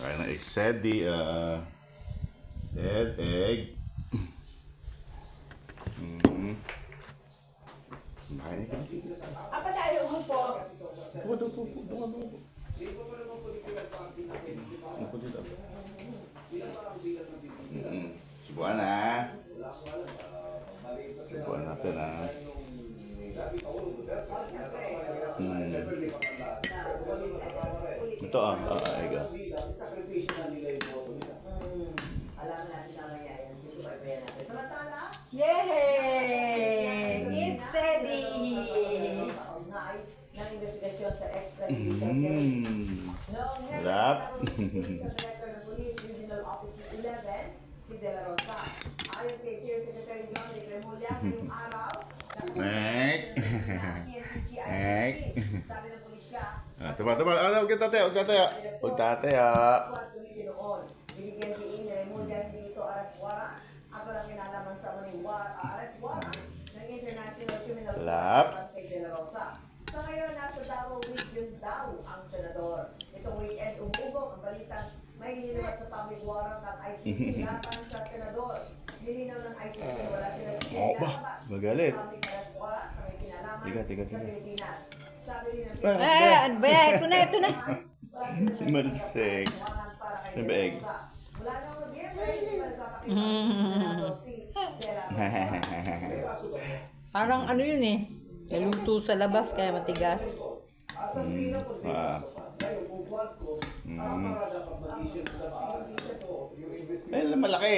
Kaya na steady, dead egg. Bakit ka? Apa tayo po? Subuhan na. Subuhan natin ha. Ito ega. Alam natin na mangyayari. Susubaybayan natin. Samantala, Yay! It's steady! kaugnay ng investigasyon sa extrajudicial case. Noong Sarap. sa Director ng Police Regional Office 11, si De La Rosa. Ayon kay Dear Secretary John de Remulla, ngayong araw, sabi ng pulisya, Tama. Huwag ka tataya. Huwag tataya. binigyan diin ni Remulla hindi ito arrest warrant at walang kinalaman sa uling arrest warrant ng International Criminal Lap. Court kay De La Rosa. Sa ngayon, nasa Davao Weekend daw ang senador. Itong weekend, umugong ang balitang may inilabas sa public warrant at ICC laban sa senador. Nilinaw ng ICC wala silang ilalabas magalit. sa public arrest warrant na may kinalaman Tiga. sa Pilipinas. Sabi rin ng Ano ba yan? Ito na. Mansek. Ano ba, egg? Wala nang Nobyembre, hindi pa nagpapakita ng senador si De La Rosa. Parang ano yun eh. Naluto sa labas kaya matigas. Ay, malaki.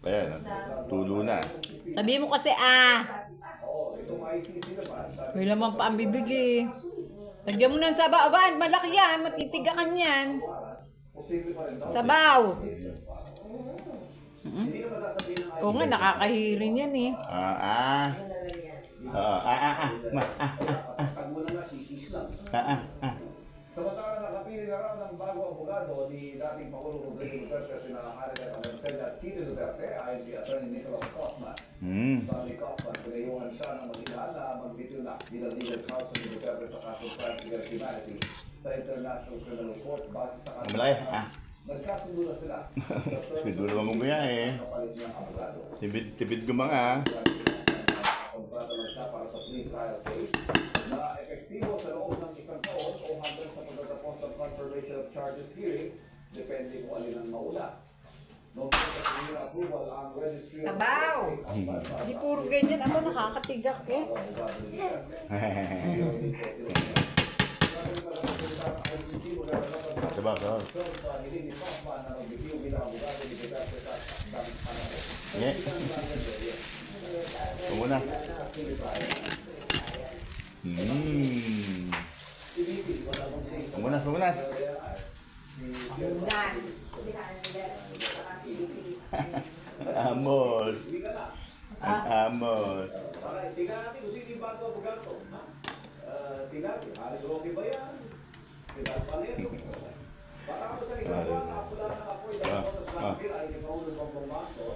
Ayan, tulo na. Sabi mo kasi may lamang pa ang bibig eh. Lagyan mo ng sabaw. Aba, malaki yan. Matitigakan yan. Sabaw. Oo nga, nakakahirin yan eh. Samantala nakapili na raw ng bago abogado ni dating Pangulong Rodrigo Duterte sina Harriet Marcela Tito Duterte ayon kay Attorney Nicholas Kaufman. Sabi ni Kaufman, pinayungan siya ng mag-ina na magbitiw na bilang legal counsel ni Duterte sa kasong crimes against humanity sa International Criminal Court base sa kasong nagkasundo na sila sa terms Siguro naman mo yan eh. kapalit niyang abogado. Tibid ko mga. Kontrata lang siya para sa plea trial case na epektibo sa loob ng isang taon o hanggang sa pagtatapos ng confirmation of charges hearing depende kung alin ang mauna. Noong sa kanyang approval ang registry of Sabaw! Hindi puro ganyan. Aba, nakakatigak eh. Sabaw. Muna. Pamunas. Amos. Amos. Tingnan natin kung sino yung bago abogado. Tingnan natin, Alex Roque ba yan? Tingnan pa nito. Baka ako sa ikaw, nakapula na ako, ay ni Paulo Pagpambato.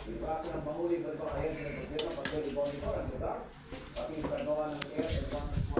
Ibrasa ng Panguling Pagpakayan ng Pagpira, Pagpira, Pagpira, Pagpira, Pagpira, Pagpira, Pagpira, Pagpira,